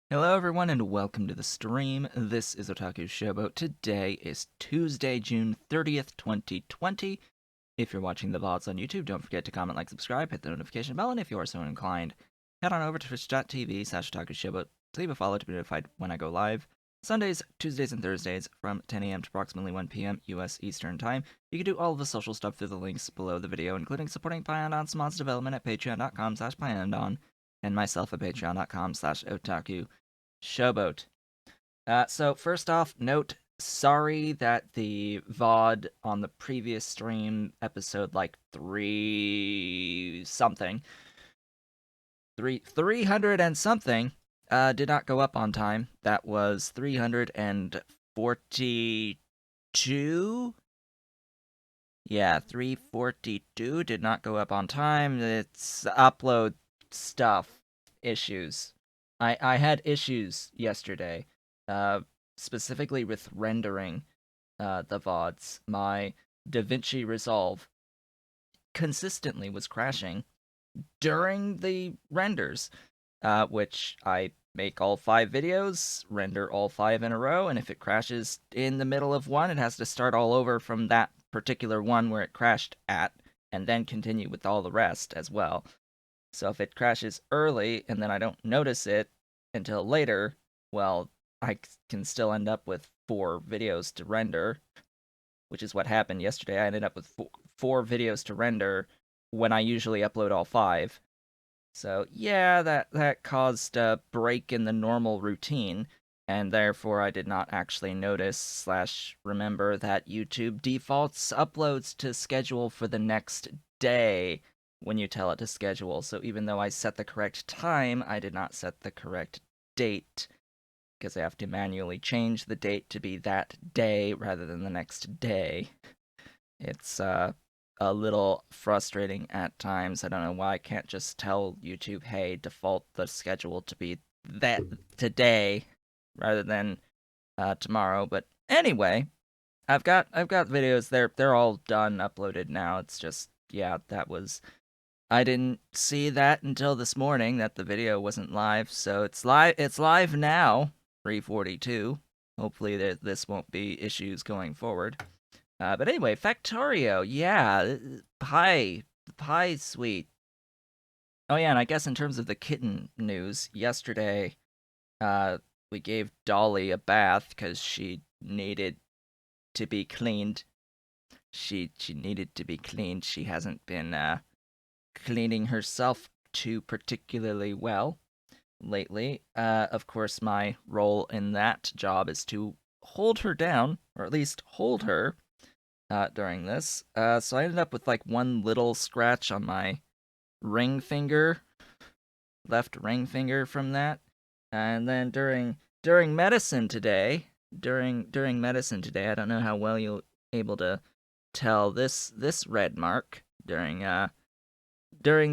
Hello everyone and welcome to the stream. This is Otaku Showboat. Today is Tuesday, June 30th, 2020. If you're watching the VODs on YouTube, don't forget to comment, like, subscribe, hit the notification bell, and if you are so inclined, head on over to twitch.tv/Otaku Showboat. Leave a follow to be notified when I go live. Sundays, Tuesdays, and Thursdays from 10 a.m. to approximately 1 p.m. US Eastern Time. You can do all of the social stuff through the links below the video, including supporting Pyandon's mods development at patreon.com/Pyandon and myself at patreon.com/Otaku Showboat. So first off, note sorry that the VOD on the previous stream, episode like 300 and something, did not go up on time. That was 342. Yeah, 342 did not go up on time. It's upload stuff issues. I had issues yesterday, specifically with rendering the VODs. My DaVinci Resolve consistently was crashing during the renders, which I make all 5 videos, render all 5 in a row, and if it crashes in the middle of one, it has to start all over from that particular one where it crashed at, and then continue with all the rest as well. So if it crashes early and then I don't notice it until later, well, I can still end up with 4 videos to render, which is what happened yesterday. I ended up with 4 videos to render when I usually upload all 5. So yeah, that caused a break in the normal routine, and therefore I did not actually notice/remember that YouTube defaults uploads to schedule for the next day when you tell it to schedule. So even though I set the correct time, I did not set the correct date, because I have to manually change the date to be that day rather than the next day. It's a little frustrating at times. I don't know why I can't just tell YouTube, hey, default the schedule to be that today rather than tomorrow. But anyway, I've got videos. They're all done, uploaded now. It's just, yeah, that was, I didn't see that until this morning that the video wasn't live. So it's live now, 3:42. Hopefully this won't be issues going forward. But anyway, Factorio, yeah, pie sweet. Oh yeah, and I guess in terms of the kitten news, yesterday, we gave Dolly a bath because she needed to be cleaned. She needed to be cleaned. She hasn't been cleaning herself too particularly well lately. Of course, my role in that job is to hold her down, or at least hold her during this. So I ended up with like one little scratch on my ring finger, left ring finger from that. And then during medicine today, during medicine today, I don't know how well you'll able to tell this red mark during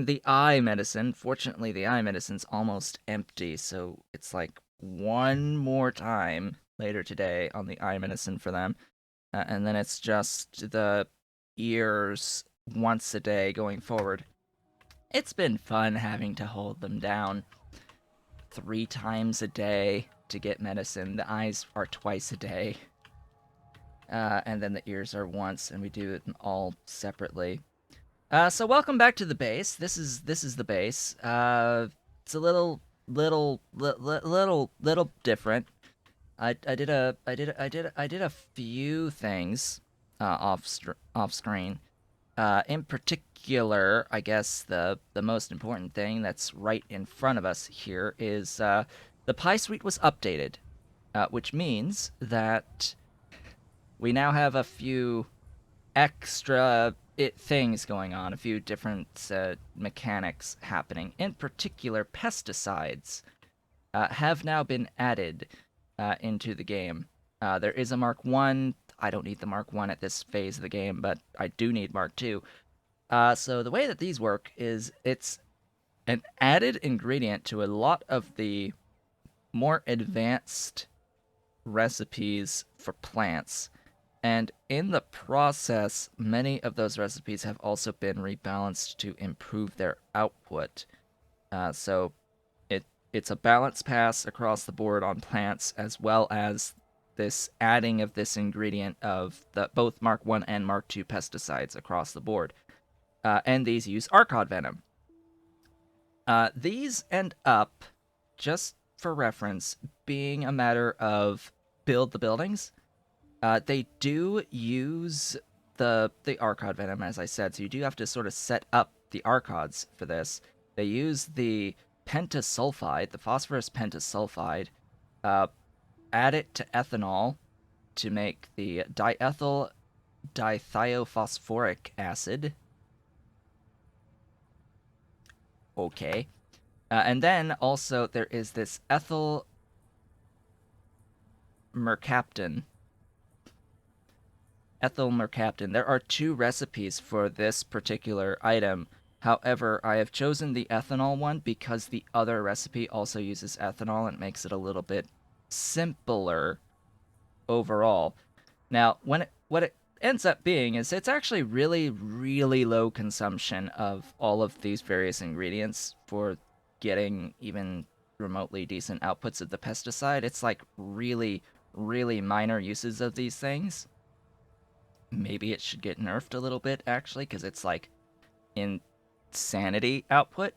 the eye medicine. Fortunately, the eye medicine's almost empty, so it's like one more time later today on the eye medicine for them. And then it's just the ears once a day going forward. It's been fun having to hold them down 3 times a day to get medicine. The eyes are twice a day. And then the ears are once, and we do it all separately. So welcome back to the base. This is the base. It's a little different. I did a few things off screen. In particular, I guess the most important thing that's right in front of us here is the Pie Suite was updated, which means that we now have a few extra things going on, a few different mechanics happening. In particular, pesticides have now been added into the game. There is a Mark 1. I don't need the Mark 1 at this phase of the game, but I do need Mark 2. So the way that these work is it's an added ingredient to a lot of the more advanced recipes for plants. And in the process, many of those recipes have also been rebalanced to improve their output. So it's a balance pass across the board on plants, as well as this adding of this ingredient of the both Mark 1 and Mark 2 pesticides across the board. And these use Arcod venom. These end up, just for reference, being a matter of build the buildings. They do use the Arcod venom, as I said, so you do have to sort of set up the Arcods for this. They use the pentasulfide, the phosphorus pentasulfide, add it to ethanol to make the diethyl dithiophosphoric acid. Okay. And then also there is this ethyl mercaptan. Ethyl mercaptan. There are 2 recipes for this particular item. However, I have chosen the ethanol one because the other recipe also uses ethanol and makes it a little bit simpler overall. Now, what it ends up being is it's actually really, really low consumption of all of these various ingredients for getting even remotely decent outputs of the pesticide. It's like really, really minor uses of these things. Maybe it should get nerfed a little bit, actually, because it's like insanity output.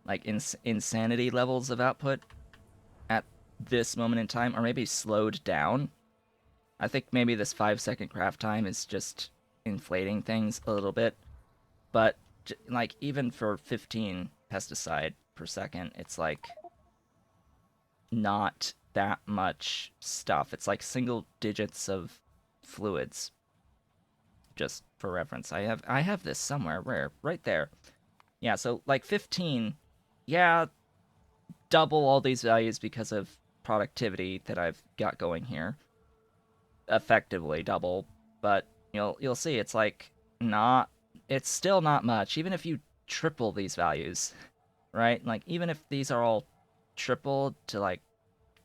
Like insanity levels of output at this moment in time, or maybe slowed down. I think maybe this 5-second craft time is just inflating things a little bit. But, like, even for 15 pesticide per second, it's like not that much stuff. It's like single digits of fluids. Just for reference. I have this somewhere. Where? Right there. Yeah, so like 15, yeah, double all these values because of productivity that I've got going here. Effectively double, but you'll see it's like not it's still not much even if you triple these values, right? Like even if these are all tripled to like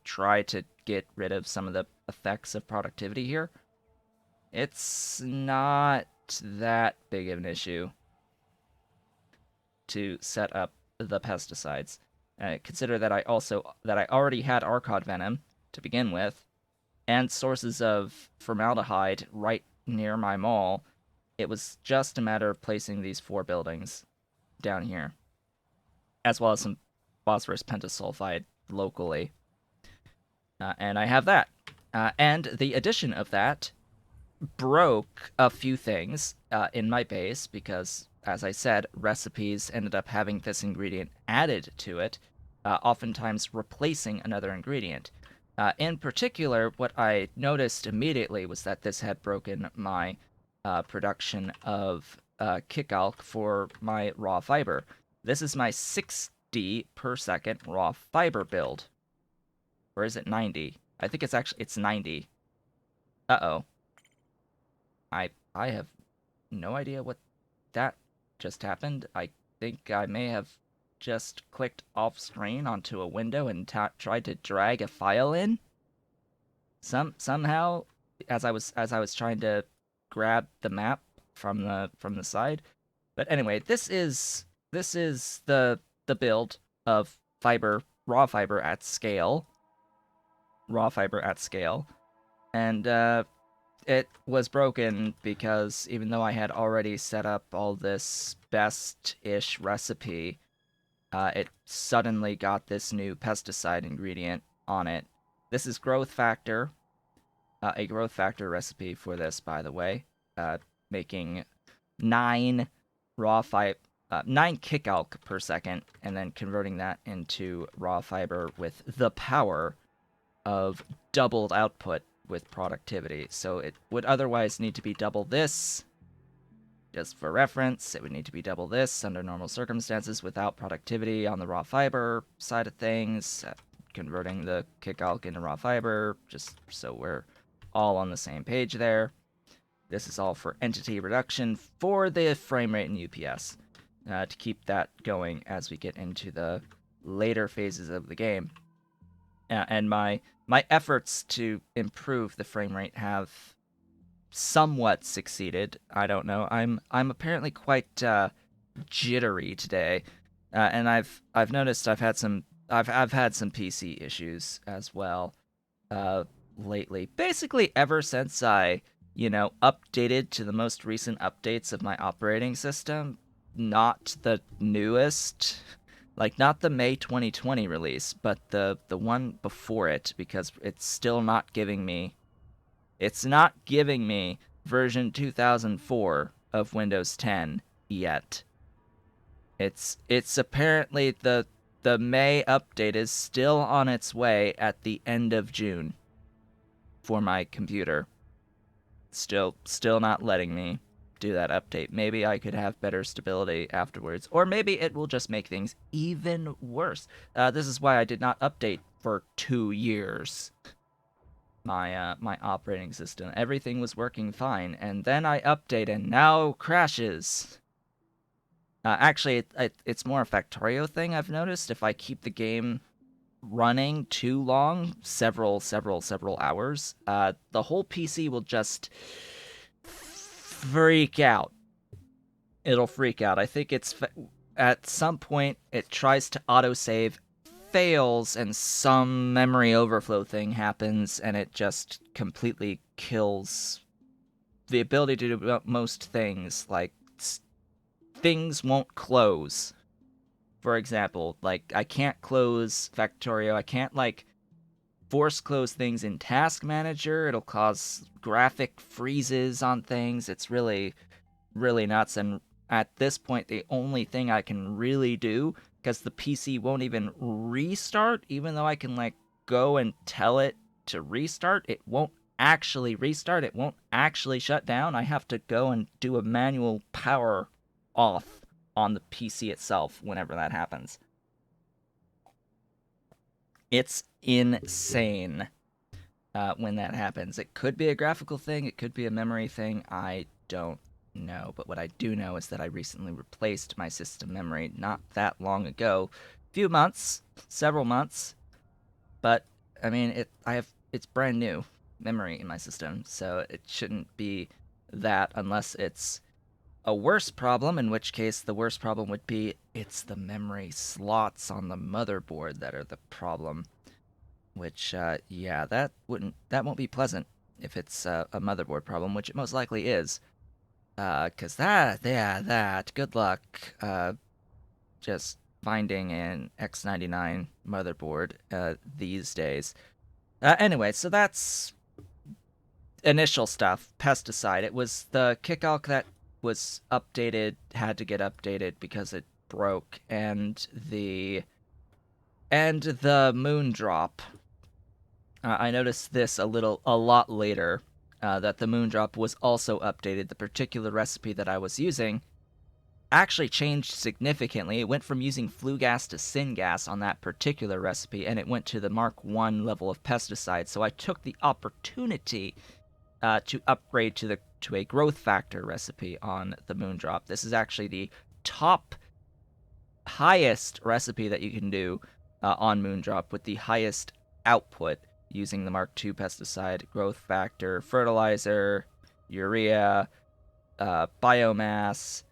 try to get rid of some of the effects of productivity here, it's not that big of an issue to set up the pesticides. Consider that I already had Arcod venom to begin with, and sources of formaldehyde right near my mall. It was just a matter of placing these 4 buildings down here, as well as some phosphorus pentasulfide locally. And I have that. And the addition of that broke a few things in my base because, as I said, recipes ended up having this ingredient added to it, oftentimes replacing another ingredient. In particular, what I noticed immediately was that this had broken my production of kick alk for my raw fiber. This is my 60 per second raw fiber build. Or is it 90? I think it's 90. Uh-oh. I have no idea what that just happened. I think I may have just clicked off screen onto a window and tried to drag a file in. Somehow, as I was trying to grab the map from the side. But anyway, this is the build of raw fiber at scale. Raw fiber at scale. And it was broken because even though I had already set up all this best-ish recipe, it suddenly got this new pesticide ingredient on it. This is growth factor, a growth factor recipe for this, by the way, making 9 9 kick alk per second, and then converting that into raw fiber with the power of doubled output with productivity. So it would otherwise need to be double this. Just for reference, it would need to be double this under normal circumstances without productivity on the raw fiber side of things, converting the kick alk into raw fiber, just so we're all on the same page there. This is all for entity reduction for the frame rate in UPS, to keep that going as we get into the later phases of the game. And my efforts to improve the frame rate have somewhat succeeded. I don't know. I'm apparently quite jittery today, and I've noticed I've had some I've had some PC issues as well lately. Basically, ever since I, updated to the most recent updates of my operating system, not the newest, like not the May 2020 release, but the one before it, because it's still not giving me. It's not giving me version 2004 of Windows 10 yet. It's apparently the May update is still on its way at the end of June for my computer. Still not letting me do that update. Maybe I could have better stability afterwards, or maybe it will just make things even worse. This is why I did not update for 2 years. My operating system, everything was working fine, and then I update and now crashes. Actually, it's more a Factorio thing I've noticed. If I keep the game running too long, several hours, the whole PC will just freak out. It'll freak out. I think at some point it tries to autosave, fails, and some memory overflow thing happens, and it just completely kills the ability to do most things. Like, things won't close. For example, like, I can't close Factorio. I can't, like, force close things in Task Manager. It'll cause graphic freezes on things. It's really, really nuts. And at this point, the only thing I can really do, because the PC won't even restart, even though I can, like, go and tell it to restart, it won't actually restart. It won't actually shut down. I have to go and do a manual power off on the PC itself whenever that happens. It's insane when that happens. It could be a graphical thing, it could be a memory thing. I don't know. But what I do know is that I recently replaced my system memory not that long ago. Few months, several months. But I mean, it's brand new memory in my system, so it shouldn't be that unless it's a worse problem, in which case the worst problem would be it's the memory slots on the motherboard that are the problem. Which, yeah, that won't be pleasant if it's a motherboard problem, which it most likely is. 'Cause that, good luck, just finding an X99 motherboard, these days. Anyway, so that's initial stuff, pesticide. It was the kickalk that was updated, had to get updated because it broke, and the moon drop. I noticed this a lot later, that the moon drop was also updated. The particular recipe that I was using actually changed significantly. It went from using flue gas to syngas on that particular recipe, and it went to the Mark 1 level of pesticide. So I took the opportunity to upgrade to a growth factor recipe on the Moondrop. This is actually the top highest recipe that you can do on Moondrop with the highest output using the Mark II pesticide, growth factor, fertilizer, urea, biomass,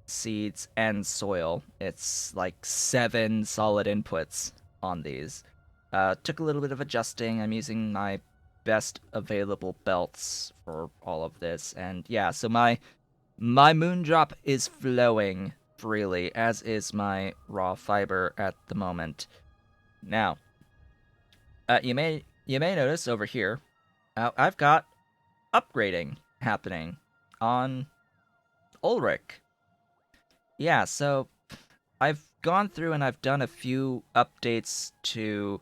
seeds, and soil. It's like 7 solid inputs on these. Took a little bit of adjusting. I'm using my best available belts for all of this, and yeah, so my Moondrop is flowing freely, as is my raw fiber at the moment. Now, you may notice over here, I've got upgrading happening on Ulric. Yeah, so I've gone through and I've done a few updates to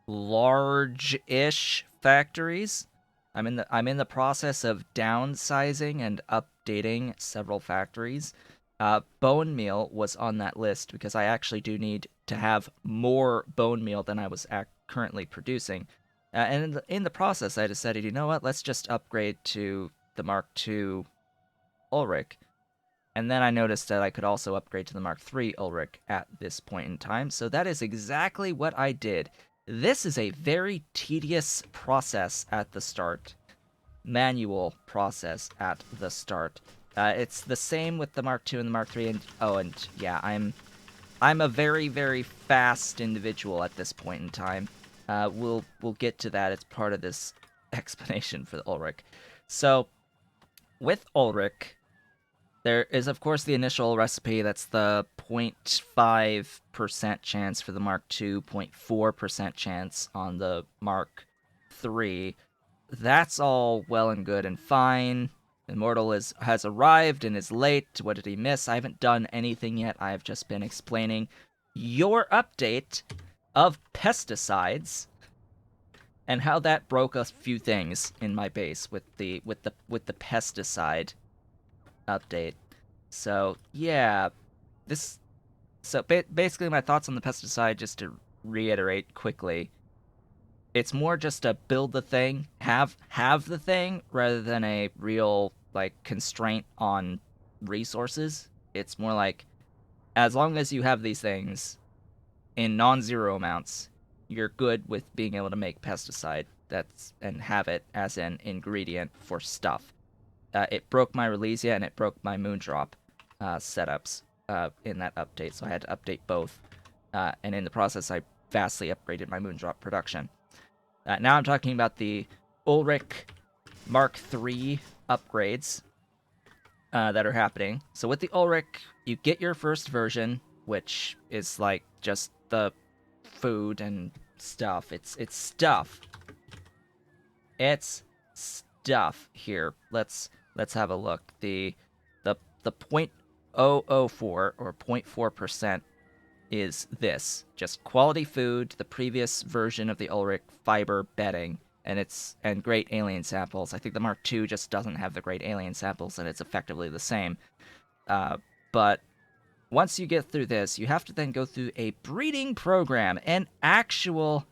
large-ish factories. I'm in the process of downsizing and updating several factories. Bone meal was on that list because I actually do need to have more bone meal than I was currently producing. And in the process, I decided, you know what, let's just upgrade to the Mark II Ulric. And then I noticed that I could also upgrade to the Mark III Ulric at this point in time, so that is exactly what I did. This is a very tedious process at the start. Manual process at the start. It's the same with the Mark II and the Mark III, and yeah, I'm I'm a very, very fast individual at this point in time. We'll get to that. It's part of this explanation for the Ulric. So, with Ulric, there is, of course, the initial recipe. That's the 0.5% chance for the Mark II, 0.4% chance on the Mark III. That's all well and good and fine. Immortal has arrived and is late. What did he miss? I haven't done anything yet. I've just been explaining your update of pesticides and how that broke a few things in my base with the pesticide update. So yeah, basically my thoughts on the pesticide, just to reiterate quickly. It's more just a build the thing, have the thing, rather than a real like constraint on resources. It's more like, as long as you have these things in non-zero amounts, you're good with being able to make pesticide. And have it as an ingredient for stuff. It broke my Relesia and it broke my Moondrop setups in that update, so I had to update both. And in the process, I vastly upgraded my Moondrop production. Now I'm talking about the Ulric Mark III upgrades that are happening. So with the Ulric, you get your first version, which is like just the food and stuff. It's stuff. It's stuff here. Let's have a look. The 0.004 or 0.4% is this. Just quality food, the previous version of the Ulric fiber bedding, and great alien samples. I think the Mark II just doesn't have the great alien samples, and it's effectively the same. But once you get through this, you have to then go through a breeding program, an actual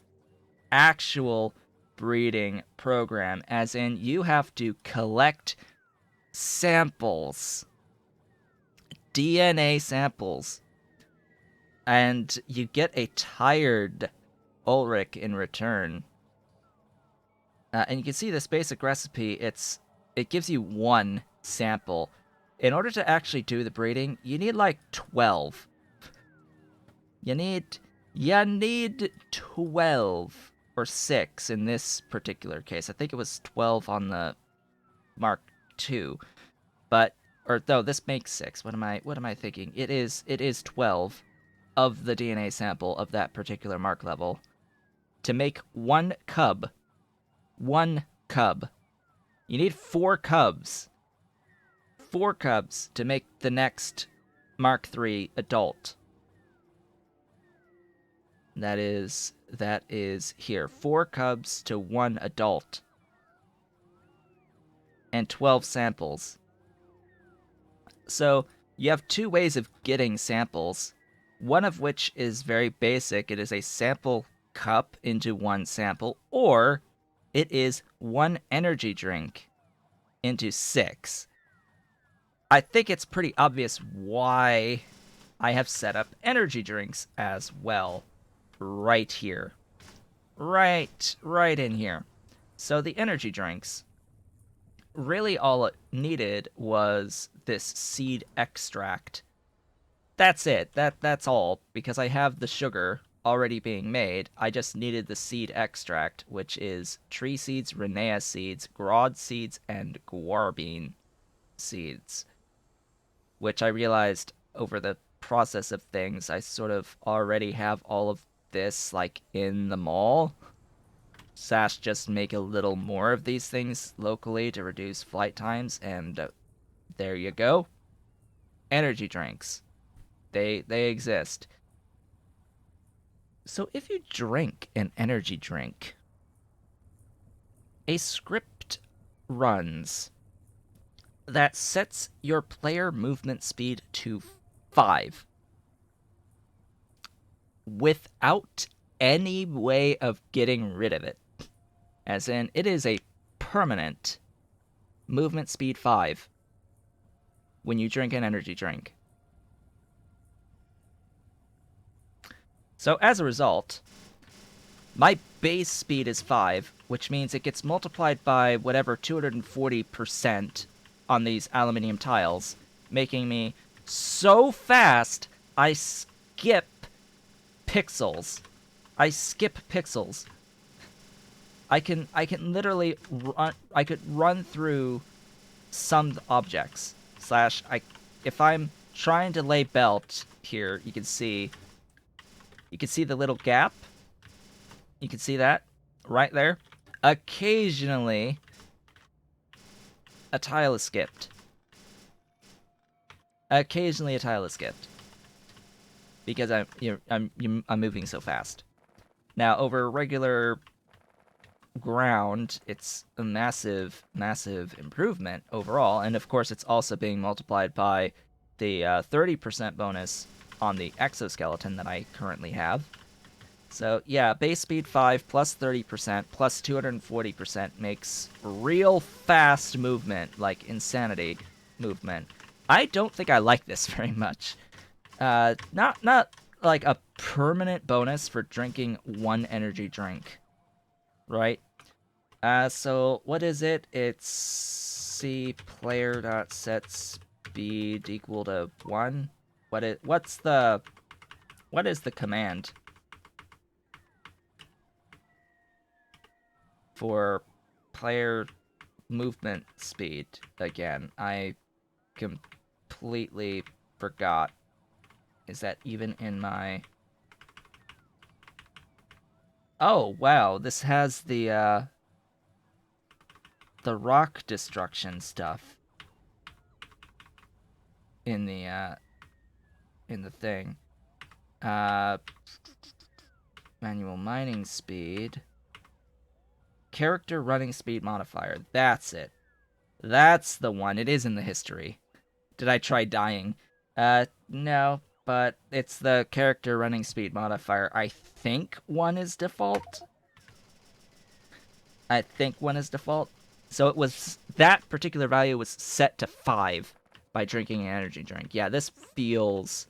breeding program, as in you have to collect samples, DNA samples, and you get a tired Ulric in return. And you can see this basic recipe, it gives you one sample. In order to actually do the breeding, you need like 12. You need 12 or 6 in this particular case. I think it was 12 on the Mark II. This makes 6. What am I thinking? It is 12 of the DNA sample of that particular mark level to make one cub. One cub. You need 4 cubs. 4 cubs to make the next Mark III adult. That is here. 4 cubs to 1 adult. And 12 samples. So, you have 2 ways of getting samples. One of which is very basic. It is a sample cup into 1 sample. Or, it is 1 energy drink into 6. I think it's pretty obvious why I have set up energy drinks as well. Right here. Right in here. So the energy drinks, really all it needed was this seed extract. That's it. That's all, because I have the sugar already being made. I just needed the seed extract, which is tree seeds, Renea seeds, Grod seeds, and Guarbean seeds. Which I realized over the process of things, I sort of already have all of this, like, in the mall. Sash just make a little more of these things locally to reduce flight times, and there you go. Energy drinks. They exist. So if you drink an energy drink, a script runs that sets your player movement speed to 5 without any way of getting rid of it. As in, it is a permanent movement speed 5 when you drink an energy drink. So as a result, my base speed is 5, which means it gets multiplied by whatever 240% on these aluminium tiles, making me so fast I skip pixels. I skip pixels. I can literally run. I could run through some objects. If I'm trying to lay belt here, you can see the little gap. You can see that right there. Occasionally, a tile is skipped. Occasionally, a tile is skipped because I'm moving so fast. Now, over regular ground, it's a massive improvement overall, and of course, it's also being multiplied by the 30% bonus on the exoskeleton that I currently have. So yeah, base speed 5 plus 30% plus 240% makes real fast movement, like insanity movement. I don't think I like this very much. Not like a permanent bonus for drinking one energy drink, right? So what is it? It's C player dot set speed equal to 1. What is the command for player movement speed? Again, I completely forgot. Is that even in my... Oh, wow, this has the rock destruction stuff in the thing. Manual mining speed. Character running speed modifier. That's it. That's the one. It is in the history. Did I try dying? No, but it's the character running speed modifier. I think 1 is default. So it was, that particular value was set to 5 by drinking an energy drink. Yeah, this feels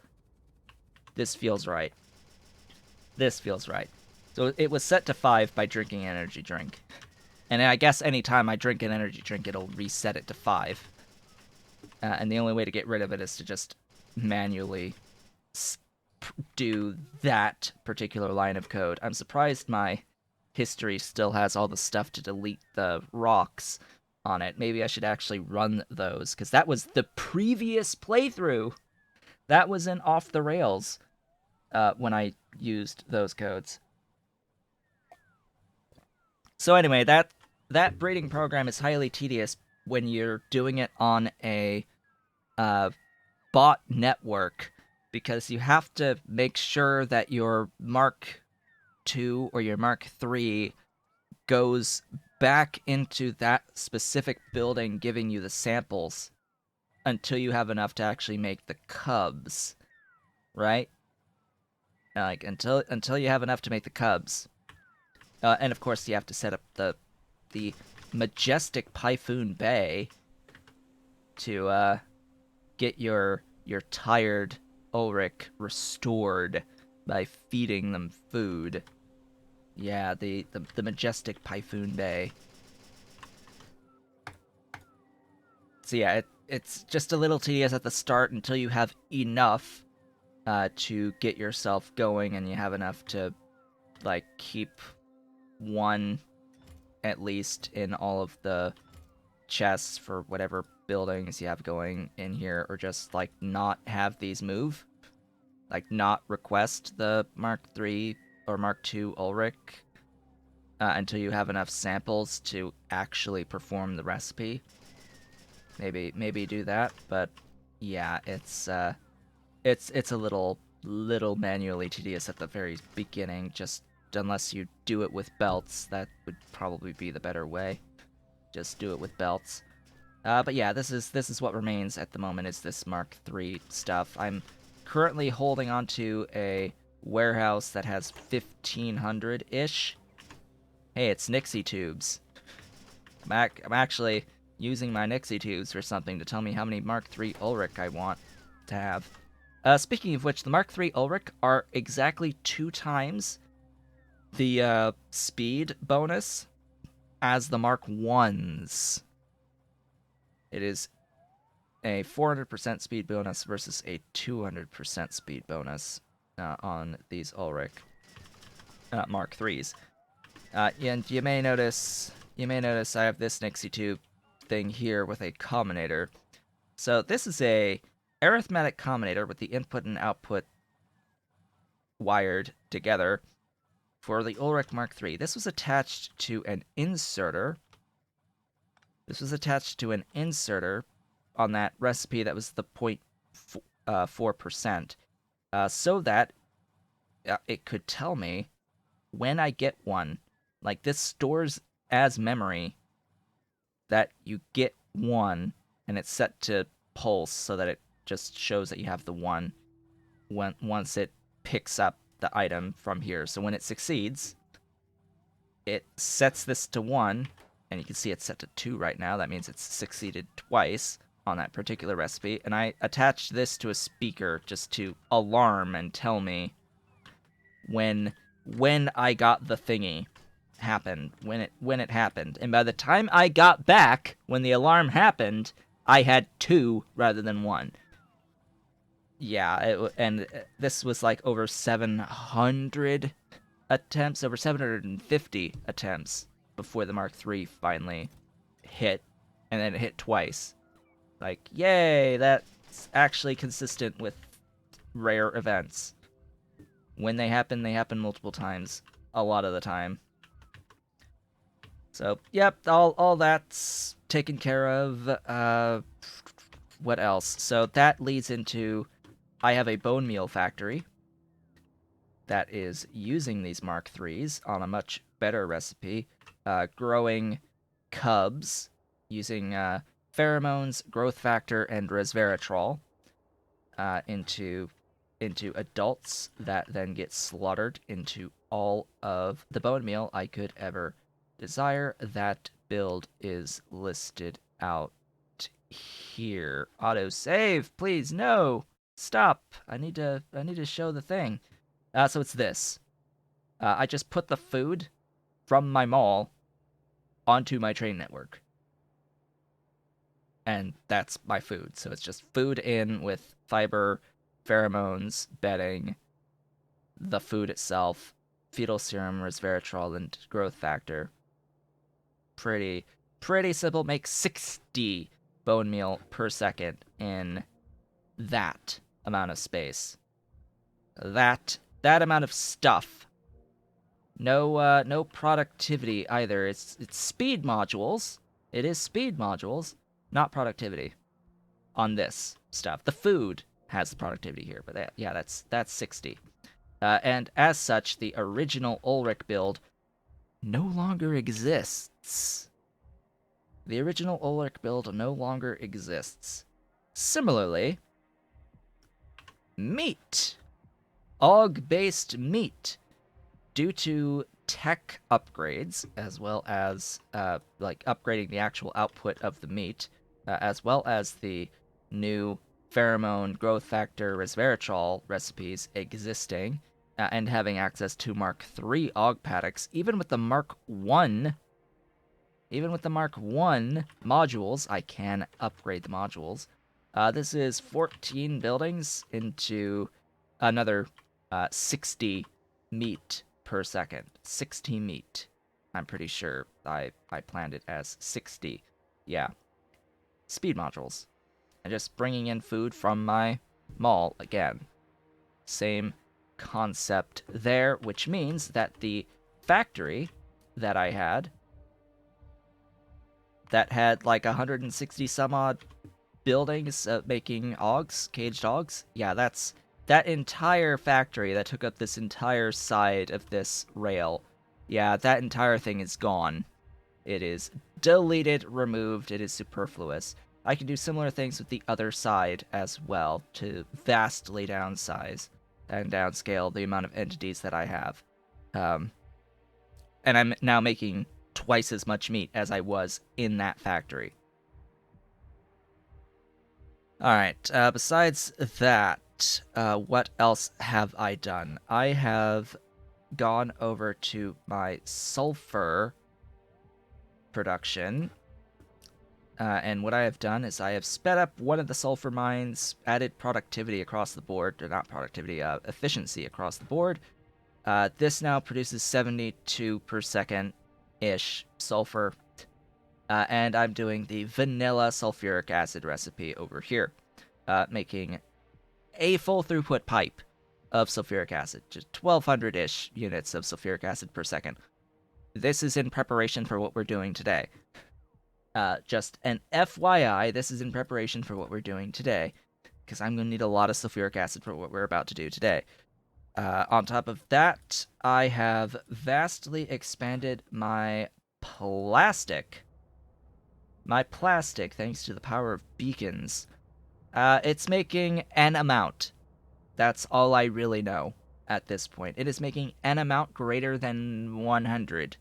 right. This feels right. So it was set to 5 by drinking an energy drink. And I guess anytime I drink an energy drink, it'll reset it to 5. And the only way to get rid of it is to just manually do that particular line of code. I'm surprised my history still has all the stuff to delete the rocks on it. Maybe I should actually run those, because that was the previous playthrough. That was in Off the Rails when I used those codes. So anyway, that breeding program is highly tedious when you're doing it on a bot network, because you have to make sure that your Mark II or your Mark III goes back into that specific building giving you the samples until you have enough to actually make the cubs, right? Like until you have enough to make the cubs. And of course you have to set up the majestic Pydew Bay to get your tired Ulric restored by feeding them food. Yeah, the majestic Pydew Bay. So yeah, it's just a little tedious at the start until you have enough to get yourself going, and you have enough to like keep one at least in all of the chests for whatever buildings you have going in here, or just like not have these move, like not request the Mark III or Mark II Ulric until you have enough samples to actually perform the recipe. Maybe do that, but yeah, it's a little manually tedious at the very beginning, just unless you do it with belts. That would probably be the better way. Just do it with belts. But yeah, this is what remains at the moment, is this Mark III stuff. I'm currently holding on to a warehouse that has 1,500-ish. Hey, it's Nixie tubes. I'm actually using my Nixie tubes for something to tell me how many Mark III Ulric I want to have. Speaking of which, the Mark III Ulric are exactly 2 times the speed bonus as the Mark I's. It is a 400% speed bonus versus a 200% speed bonus. on these Ulric Mark IIIs. And you may notice I have this Nixie tube thing here with a combinator. So this is a arithmetic combinator with the input and output wired together for the Ulric Mark III. This was attached to an inserter. On that recipe that was the 0.4%, so that it could tell me when I get one. Like, this stores as memory that you get one, and it's set to pulse so that it just shows that you have the one once it picks up the item from here. So when it succeeds, it sets this to 1, and you can see it's set to 2 right now. That means it's succeeded twice on that particular recipe. And I attached this to a speaker just to alarm and tell me when I got the thingy happened, when it happened. And by the time I got back, when the alarm happened, I had 2 rather than 1. Yeah, and this was like over 700 attempts, over 750 attempts before the Mark III finally hit, and then it hit twice. Like, yay, that's actually consistent with rare events. When they happen multiple times, a lot of the time. So, yep, all that's taken care of. What else? So that leads into, I have a bone meal factory that is using these Mark IIIs on a much better recipe, growing cubs using pheromones, growth factor, and resveratrol into adults that then get slaughtered into all of the bone meal I could ever desire. That build is listed out here. Autosave, please. No, stop. I need to show the thing. So it's this. I just put the food from my mall onto my train network. And that's my food. So it's just food in with fiber, pheromones, bedding, the food itself, fetal serum, resveratrol, and growth factor. Pretty simple. Make 60 bone meal per second in that amount of space. That amount of stuff. No productivity either. It's speed modules. It is speed modules, not productivity on this stuff. The food has the productivity here, but yeah, that's 60. And as such, the original Ulric build no longer exists. The original Ulric build no longer exists. Similarly, meat. AUG-based meat. Due to tech upgrades, as well as like upgrading the actual output of the meat, as well as the new pheromone, growth factor, resveratrol recipes existing, and having access to Mark III AUG paddocks, even with the Mark I modules, I can upgrade the modules. This is 14 buildings into another 60 meat per second. 60 meat. I'm pretty sure I planned it as 60. Yeah. Speed modules. And just bringing in food from my mall again. Same concept there, which means that the factory that I had, that had like 160 some odd buildings making AUGs, caged AUGs, yeah, that entire factory that took up this entire side of this rail, yeah, that entire thing is gone. It is deleted, removed, it is superfluous. I can do similar things with the other side as well, to vastly downsize and downscale the amount of entities that I have. And I'm now making twice as much meat as I was in that factory. Alright, besides that, what else have I done? I have gone over to my sulfur production And what I have done is I have sped up one of the sulfur mines, added productivity across the board, or not productivity, efficiency across the board. This now produces 72 per second-ish sulfur. And I'm doing the vanilla sulfuric acid recipe over here, making a full throughput pipe of sulfuric acid, just 1200-ish units of sulfuric acid per second. This is in preparation for what we're doing today. Just an FYI, this is in preparation for what we're doing today, because I'm going to need a lot of sulfuric acid for what we're about to do today. On top of that, I have vastly expanded my plastic. Thanks to the power of beacons. It's making an amount. That's all I really know at this point. It is making an amount greater than 100-ish.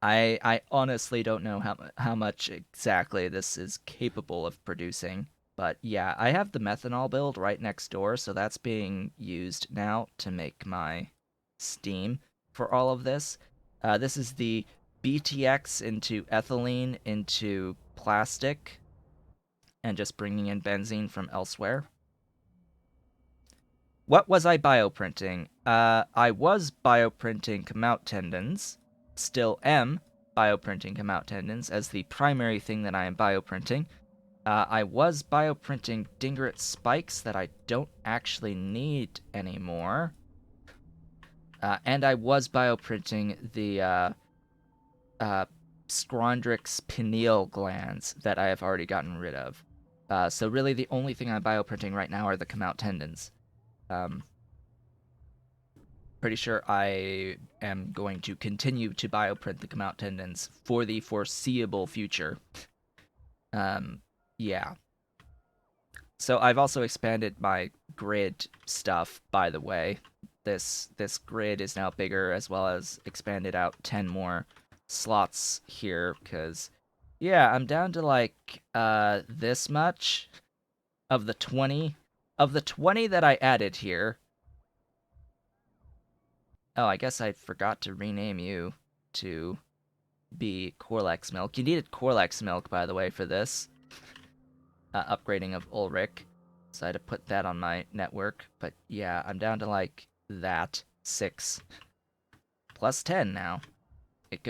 I honestly don't know how much exactly this is capable of producing, but yeah, I have the methanol build right next door, so that's being used now to make my steam for all of this. This is the BTX into ethylene into plastic, and just bringing in benzene from elsewhere. What was I bioprinting? I was bioprinting Kamau tendons, still am bioprinting Kamau tendons as the primary thing that I am bioprinting. I was bioprinting Dingeret spikes that I don't actually need anymore. And I was bioprinting the Scrondrix pineal glands that I have already gotten rid of. So really the only thing I'm bioprinting right now are the Kamau tendons. Pretty sure I am going to continue to bioprint the Kamau tendons for the foreseeable future. Yeah. So I've also expanded my grid stuff, by the way. This grid is now bigger, as well as expanded out 10 more slots here, because, yeah, I'm down to, like, this much of the 20. Of the 20 that I added here, oh, I guess I forgot to rename you to be Corlex Milk. You needed Corlex Milk, by the way, for this upgrading of Ulric. So I had to put that on my network. But yeah, I'm down to like that. 6 plus 10 now. It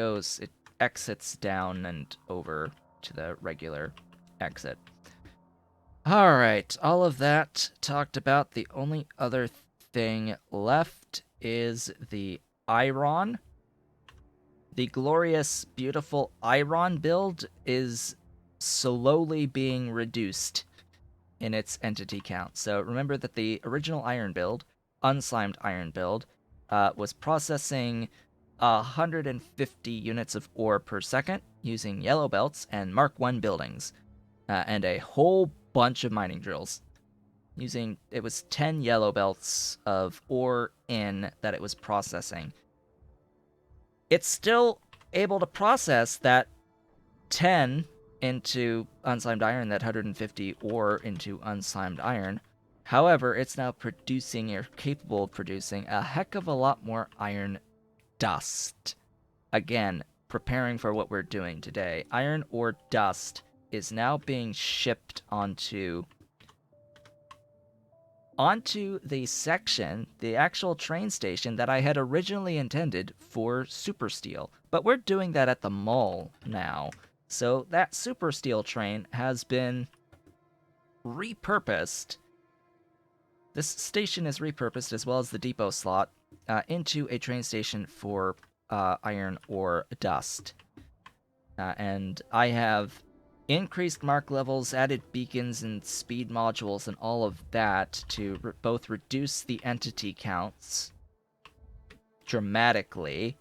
exits down and over to the regular exit. Alright, all of that talked about. The only other thing left is the iron. The glorious, beautiful iron build is slowly being reduced in its entity count. So remember that the original iron build, unslimed iron build, was processing 150 units of ore per second using yellow belts and Mark I buildings, and a whole bunch of mining drills. It was 10 yellow belts of ore in that it was processing. It's still able to process that 10 into unslimed iron, that 150 ore into unslimed iron. However, it's now producing, or capable of producing, a heck of a lot more iron dust. Again, preparing for what we're doing today. Iron ore dust is now being shipped onto the section, the actual train station that I had originally intended for super steel. But we're doing that at the mall now. So that super steel train has been repurposed. This station is repurposed, as well as the depot slot, into a train station for iron ore dust. And I have increased mark levels, added beacons and speed modules and all of that to both reduce the entity counts dramatically.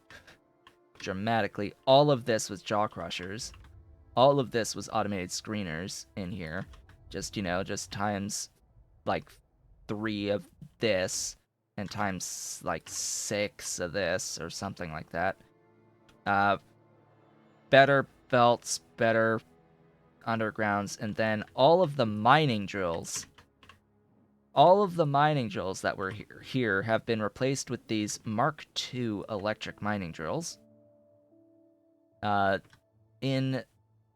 All of this was jaw crushers. All of this was automated screeners in here. Just times like 3 of this and times like 6 of this or something like that. Better belts, better undergrounds, and then all of the mining drills. All of the mining drills that were here have been replaced with these Mark II electric mining drills. in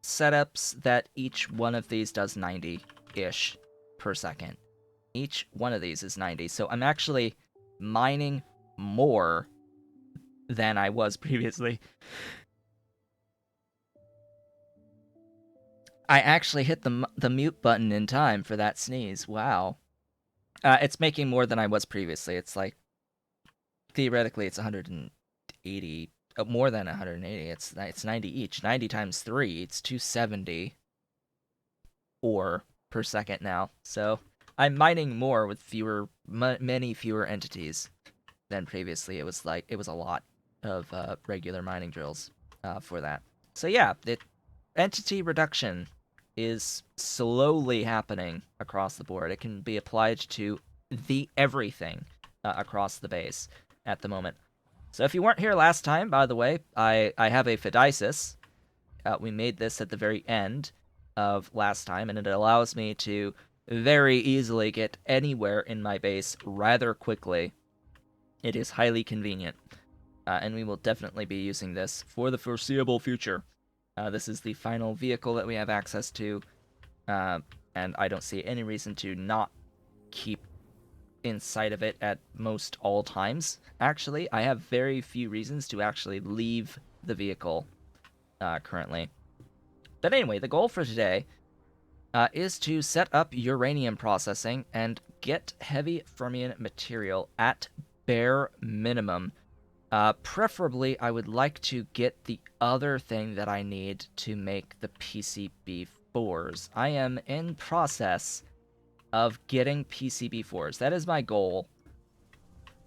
setups that each one of these does 90-ish per second. Each one of these is 90, so I'm actually mining more than I was previously. I actually hit the mute button in time for that sneeze. Wow. It's making more than I was previously. It's like, theoretically, it's 180, more than 180. It's 90 each. 90 times 3, it's 270 ore per second now. So I'm mining more with many fewer entities than previously. It was a lot of regular mining drills for that. So yeah, entity reduction is slowly happening across the board. It can be applied to everything across the base at the moment. So if you weren't here last time, by the way, I have a Fidicis. We made this at the very end of last time, and it allows me to very easily get anywhere in my base rather quickly. It is highly convenient, and we will definitely be using this for the foreseeable future. This is the final vehicle that we have access to, and I don't see any reason to not keep inside of it at most all times. Actually, I have very few reasons to actually leave the vehicle currently. But anyway, the goal for today is to set up uranium processing and get heavy fermion material at bare minimum. Preferably, I would like to get the other thing that I need to make the PCB4s. I am in process of getting PCB4s. That is my goal.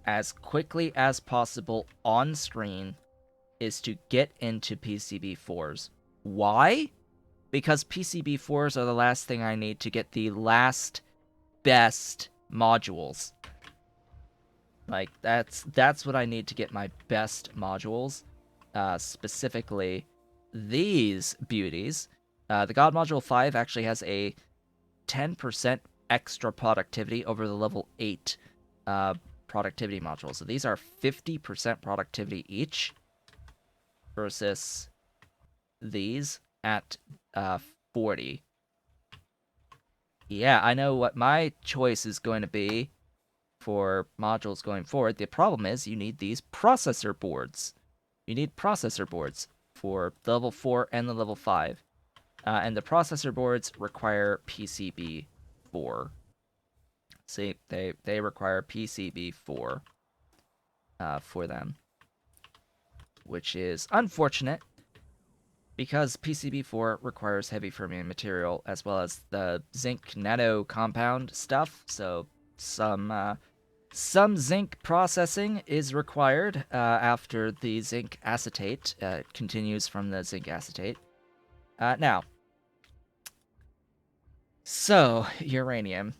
As quickly as possible on screen is to get into PCB4s. Why? Because PCB4s are the last thing I need to get the last best modules. Like, that's what I need to get my best modules. Specifically, these beauties. The God Module 5 actually has a 10% extra productivity over the level 8 productivity module. So these are 50% productivity each versus these at 40. Yeah, I know what my choice is going to be for modules going forward. The problem is you need these processor boards. You need processor boards for the level 4 and the level 5. And the processor boards require PCB4. See, they require PCB4 for them, which is unfortunate because PCB4 requires heavy fermion material as well as the zinc nano compound stuff. So some zinc processing is required after the zinc acetate continues from the zinc acetate. Now, so uranium.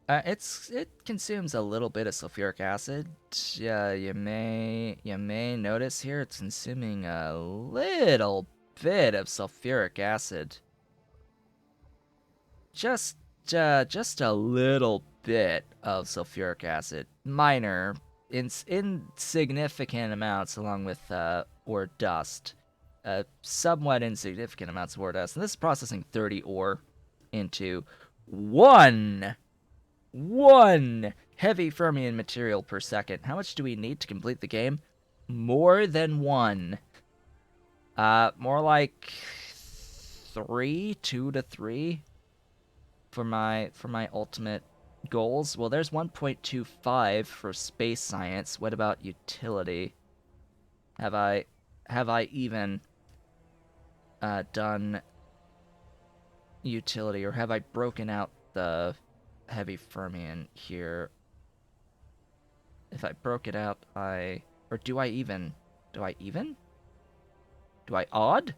It consumes a little bit of sulfuric acid. You may notice here it's consuming a little bit of sulfuric acid. Just a little bit of sulfuric acid, minor, insignificant amounts, along with ore dust. Somewhat insignificant amounts of ore dust. And this is processing 30 ore into one heavy fermion material per second. How much do we need to complete the game? More than one. More like 3, 2 to 3 for my ultimate goals. Well, there's 1.25 for space science. What about utility? Have I even done utility, or have I broken out the heavy fermion here? If I broke it out, or do I even? Do I odd?